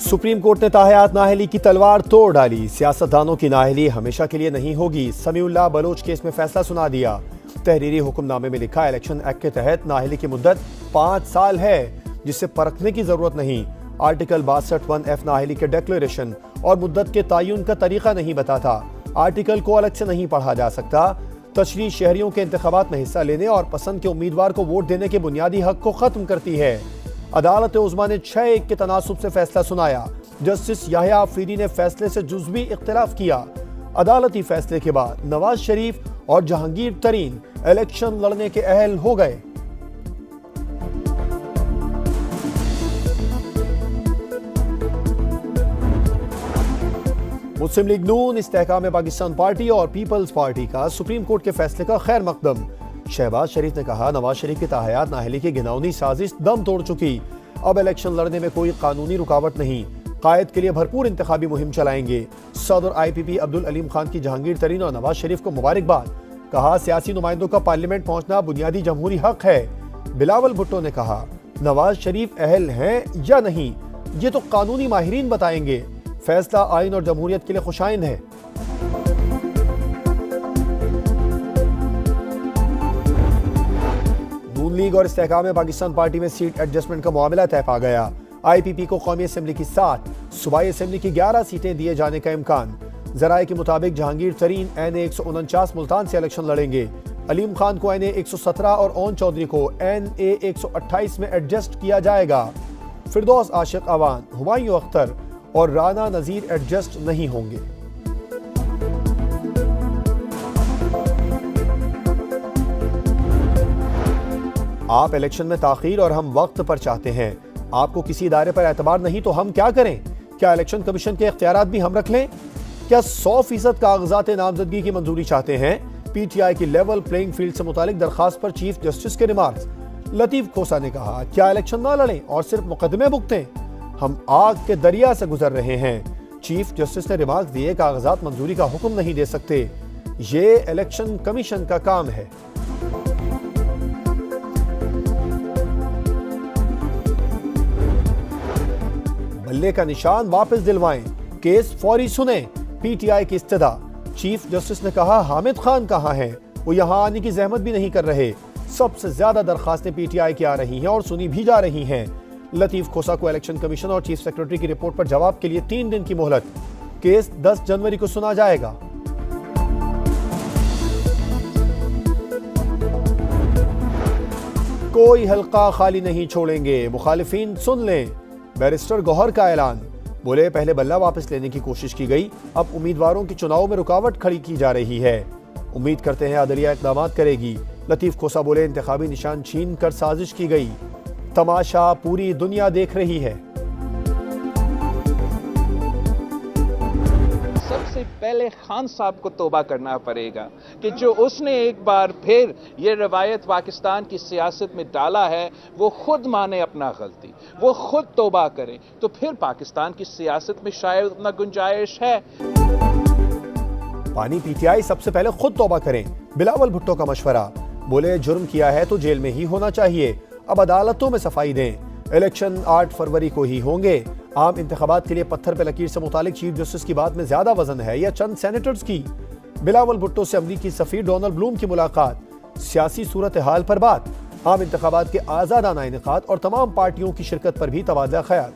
Supreme court ने ताहयात नाअहली की तलवार तोड़ डाली। सियासतदानों की नाअहली हमेशा के लिए नहीं होगी। समीउल्लाह बलोच केस में फैसला सुना दिया। तहरीरी हुक्मनामे में लिखा, इलेक्शन एक्ट के तहत नाअहली की मुद्दत 5 साल है, जिससे परखने की जरूरत नहीं। आर्टिकल 62(1)(f) नाअहली के डिक्लेरेशन और मुद्दत के तयन का तरीका नहीं बताता। आर्टिकल को अलग से नहीं पढ़ा जा सकता। तशरीह शहरियों के इंतखाबात में हिस्सा लेने और पसंद के उम्मीदवार को वोट देने के बुनियादी हक को खत्म करती है। अदालत उज़्मा ने 6-1 के तनासुब से फैसला सुनाया। जस्टिस याह्या अफरीदी ने फैसले से जुज़वी इख्तिलाफ किया। अदालती फैसले के बाद नवाज शरीफ और जहांगीर तरीन इलेक्शन लड़ने के अहल हो गए। मुस्लिम लीग नून, इस्तेहकाम पाकिस्तान पार्टी और पीपल्स पार्टी का सुप्रीम कोर्ट के फैसले का खैर मकदम। शहबाज शरीफ ने कहा, नवाज शरीफ की ताहयात नाअहली की घिनौनी साजिश दम तोड़ चुकी। अब इलेक्शन लड़ने में कोई कानूनी रुकावट नहीं। कायद के लिए भरपूर इंतखाबी मुहिम चलाएंगे। सदर IPP अब्दुल अलीम खान की जहांगीर तरीन और नवाज शरीफ को मुबारकबाद। कहा, सियासी नुमाइंदों का पार्लियामेंट पहुंचना बुनियादी जमहूरी हक है। बिलावल भुट्टो ने कहा, नवाज शरीफ अहल हैं या नहीं, ये तो कानूनी माहिरीन बताएंगे। फैसला आइन और जमहूरियत के लिए खुशाइन है। नून लीग और इस्तेहकाम पाकिस्तान पार्टी में सीट एडजस्टमेंट का मामला तय पा गया। IPP को कौमी असेंबली की 7, सूबाई असेंबली की 11 सीटें दिए जाने का इम्कान। जराये के मुताबिक जहांगीर तरीन NA 149 मुल्तान से इलेक्शन लड़ेंगे। अलीम खान को NA 117 और ओन चौधरी को NA 128 में एडजस्ट किया जाएगा। फिरदौस आशिक अवान, हुमायूं अख्तर और राना नजीर एडजस्ट नहीं होंगे। आप इलेक्शन में ताखीर और हम वक्त पर चाहते हैं। आपको किसी इदारे पर एतबार नहीं तो हम क्या करें? क्या इलेक्शन कमीशन के इख्तियारात भी हम रख लें? क्या 100% कागजात नामजदगी की मंजूरी चाहते हैं? PTI की लेवल प्लेइंग फील्ड से मुतालिक दरखास्त पर चीफ जस्टिस के रिमार्क्स। लतीफ खोसा ने कहा, क्या इलेक्शन ना लड़ें और सिर्फ मुकदमे भुगतें? हम आग के दरिया से गुजर रहे हैं। चीफ जस्टिस ने रिमार्क दिए, कागजात मंजूरी का हुक्म नहीं दे सकते, ये इलेक्शन कमीशन का काम है। बल्ले का निशान वापस दिलवाएं, केस फौरी सुने। PTI की इस्तदा। चीफ जस्टिस ने कहा, हामिद खान कहां हैं? वो यहां आने की जहमत भी नहीं कर रहे। सबसे ज्यादा दरखास्तें PTI की आ रही हैं और सुनी भी जा रही हैं। लतीफ खोसा को इलेक्शन कमीशन और चीफ सेक्रेटरी की रिपोर्ट पर जवाब के लिए 3 दिन की मोहलत। केस 10 जनवरी को सुना जाएगा। कोई हल्का खाली नहीं छोड़ेंगे, मुखालिफिन सुन लें। बैरिस्टर गौहर का ऐलान। बोले, पहले बल्ला वापस लेने की कोशिश की गई, अब उम्मीदवारों की चुनाव में रुकावट खड़ी की जा रही है। उम्मीद करते हैं अदलिया इक़दाम करेगी। लतीफ खोसा बोले, इंतखाबी निशान छीन कर साजिश की गई। तमाशा पूरी दुनिया देख रही है। सबसे पहले खान साहब को तौबा करना पड़ेगा कि जो उसने एक बार फिर ये रवायत पाकिस्तान की सियासत में डाला है, वो खुद माने अपना गलती, वो खुद तौबा करें, तो फिर पाकिस्तान की सियासत में शायद उतना गुंजाइश है। पानी PTI सबसे पहले खुद तौबा करें। बिलावल भुट्टो का मशवरा। बोले, जुर्म किया है तो जेल में ही होना चाहिए, अब अदालतों में सफाई दें। इलेक्शन 8 फरवरी को ही होंगे। आम इंतखाबात के लिए पत्थर पे लकीर से मुतालिक चीफ जस्टिस की बात में ज्यादा वजन है या चंद सेनेटर्स की? बिलावल भुट्टो से अमरीकी सफीर डोनाल्ड ब्लूम की मुलाकात। सियासी सूरत हाल पर बात। आम इंतखाबात के आजादाना इनेकाद और तमाम पार्टियों की शिरकत पर भी तबादला ख्याल।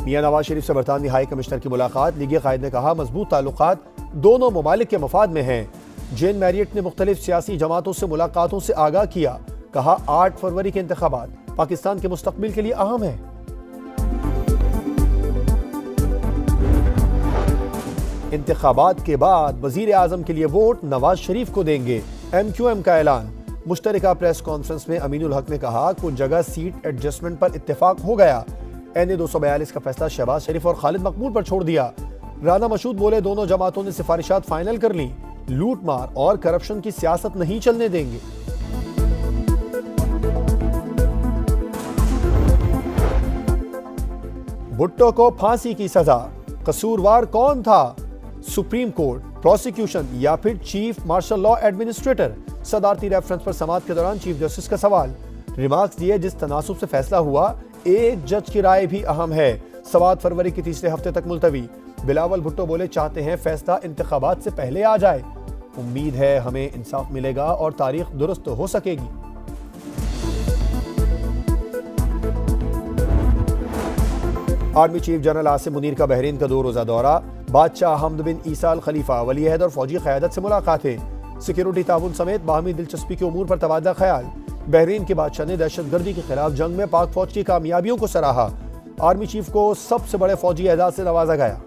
मियां नवाज शरीफ से बरतानवी हाई कमिश्नर की मुलाकात। लीगी कायद ने कहा, मजबूत ताल्लुकात दोनों ममालिक के मफाद में हैं। जेन मैरियट ने मुख्तलिफ सियासी जमातों से मुलाकातों से आगाह किया। कहा, 8 फरवरी के इंतखाबात पाकिस्तान के मुस्तकबिल के लिए अहम है। इंतखाबात के बाद वजीर आजम के लिए वोट नवाज शरीफ को देंगे। MQM का ऐलान। मुश्तरका प्रेस कॉन्फ्रेंस में अमीनुल हक ने कहा, कुछ जगह सीट एडजस्टमेंट पर इत्तेफाक हो गया। NA 242 का फैसला शहबाज शरीफ और खालिद मकबूल पर छोड़ दिया। राना मशहूद बोले, दोनों जमातों ने सिफारिशात फाइनल कर ली, लूट मार और करप्शन की सियासत नहीं चलने देंगे। भुट्टो को फांसी की सजा, कसूरवार कौन था? सुप्रीम कोर्ट, प्रोसिक्यूशन या फिर चीफ मार्शल लॉ एडमिनिस्ट्रेटर? सदारती रेफरेंस पर समाअत के दौरान चीफ जस्टिस का सवाल। रिमार्क्स दिए, जिस तनासुब से फैसला हुआ, एक जज की राय भी अहम है। 7 फरवरी के तीसरे हफ्ते तक मुलतवी। बिलावल भुट्टो बोले, चाहते हैं फैसला इंतखाबात से पहले आ जाए। उम्मीद है हमें इंसाफ मिलेगा और तारीख दुरुस्त हो सकेगी। Army chief general Asim Munir का बहरीन का 2 रोजा दौरा। बादशाह हमद बिन ईसा अल खलीफा, वली अहद और फौजी क़यादत से मुलाकातें। सिक्योरिटी ताउन समेत बाहमी दिलचस्पी के उमूर पर तबादला ख्याल। बहरीन के बादशाह ने दहशतगर्दी के खिलाफ जंग में पाक फौज की कामयाबियों को सराहा। आर्मी चीफ को सबसे बड़े फौजी एजाज से नवाजा गया।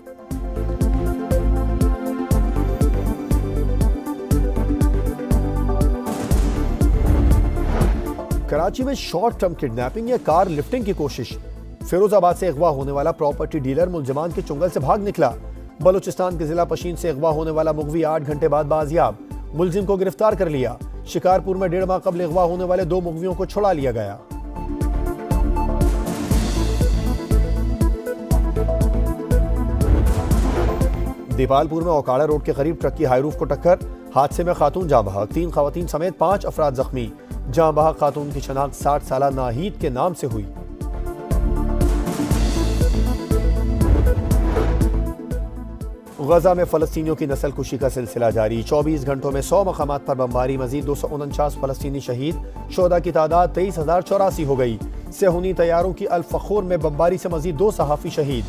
कराची में शॉर्ट टर्म किडनैपिंग या कार लिफ्टिंग की कोशिश। फिरोजाबाद से अगवा होने वाला प्रॉपर्टी डीलर मुलजमान के चुंगल से भाग निकला। बलूचिस्तान के जिला पशीन से अगवा होने वाला मुगवी 8 घंटे बाद बाजियाब। मुलजिम को गिरफ्तार कर लिया। शिकारपुर में 1.5 माह कबल अगवा होने वाले 2 मुगवियों को छुड़ा लिया गया। दीपालपुर में ओकाड़ा रोड के करीब ट्रक की हाईरूफ को टक्कर। हादसे में खातून जाँ बहक, 3 खवातीन समेत 5 अफराद जख्मी। जाँ बहक खातून की शनाख्त 60 साला नाहीद के नाम से हुई। गजा में फलस्तीनियों की नस्ल कुशी का सिलसिला जारी। 24 घंटों में 100 मकामात पर बमबारी। मजीद 249 फलस्तीनी शहीद। शोदा की तादाद 23,084 हो गई। सेहूनी तैयारों की अल फखूर में बमबारी से मजीद 2 सहाफ़ी शहीद।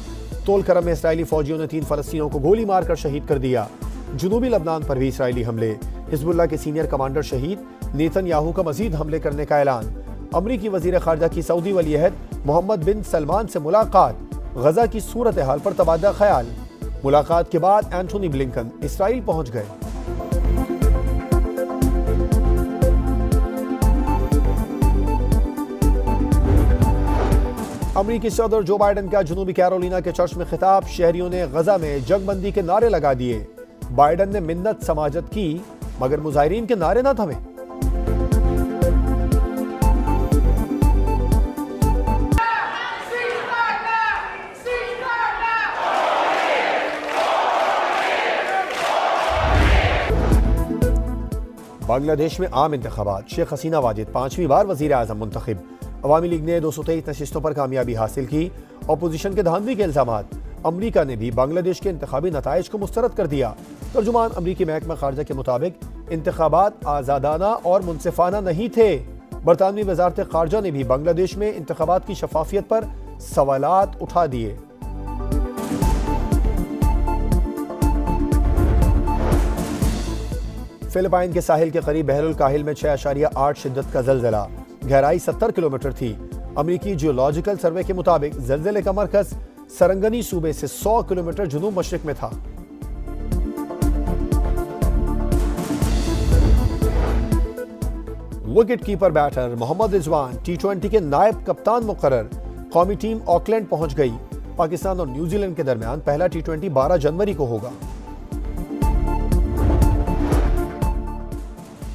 तोलकरम में इसराइली फौजियों ने 3 फलस्तीनियों को गोली मारकर शहीद कर दिया। जुनूबी लबनान पर भी इसराइली हमले। हिजबुल्लाह के सीनियर कमांडर शहीद। नेतन्याहू का मजीद हमले करने का ऐलान। अमरीकी वजीर खारजा की सऊदी वली अहद मोहम्मद बिन सलमान से मुलाकात। गजा की सूरत हाल पर तबादला ख्याल। मुलाकात के बाद एंटोनी ब्लिंकन इसराइल पहुंच गए। अमरीकी सदर जो बाइडेन का जुनूबी कैरोलिना के चर्च में खिताब। शहरियों ने गजा में जंगबंदी के नारे लगा दिए। बाइडेन ने मिन्नत समाजत की, मगर मुजाहिरीन के नारे न थमे। बांग्लादेश में आम इंतखाबात। शेख हसीना वाजिद 5वीं बार वजीर आज़म मुंतखब। अवामी लीग ने 223 नशिस्तों पर कामयाबी हासिल की। अपोजिशन के धांधली के इल्जामात। अमरीका ने भी बांग्लादेश के इंतखाबी नताइज को मुस्तरद कर दिया। तर्जुमान अमरीकी महकमा खारजा के मुताबिक इंतखाबात आज़ादाना और मुनसिफाना नहीं थे। बरतानवी वजारत खारजा ने भी बांग्लादेश में इंतखाबात की शफाफियत पर सवालात उठा दिए। फिलिपाइन के साहिल के करीब बहरुल काहिल में 6.8 शिद्दत का जलजला। गहराई 70 किलोमीटर थी। अमरीकी जियोलॉजिकल सर्वे के मुताबिक जलजले का मरकज सरंगनी सूबे से 100 किलोमीटर जुनूब मशरिक में था। Wicket keeper batter Mohammad Rizwan T20 के नायब कप्तान मुकर्रर। कौमी टीम ऑकलैंड पहुंच गई। पाकिस्तान और न्यूजीलैंड के दरमियान पहला T20 12 जनवरी को होगा।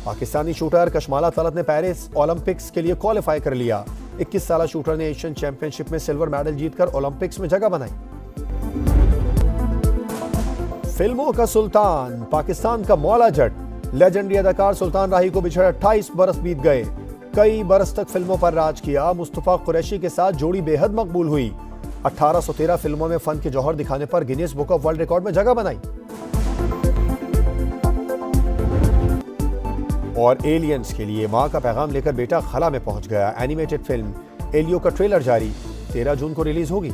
पाकिस्तानी शूटर कशमाला तलत ने पेरिस ओलंपिक्स के लिए क्वालिफाई कर लिया। 21 साला शूटर ने एशियन चैंपियनशिप में सिल्वर मेडल जीतकर ओलंपिक्स में जगह बनाई। फिल्मों का सुल्तान पाकिस्तान का मौला जट। लेजेंडरी अदाकार सुल्तान राही को बिछड़े 28 बरस बीत गए। कई बरस तक फिल्मों पर राज किया। मुस्तफा कुरैशी के साथ जोड़ी बेहद मकबूल हुई। 1813 फिल्मों में फन के जौहर दिखाने पर Guinness book of world record में जगह बनाई। और एलियंस के लिए मां का पैगाम लेकर बेटा खला में पहुंच गया। एनिमेटेड फिल्म एलियो का ट्रेलर जारी। 13 जून को रिलीज होगी।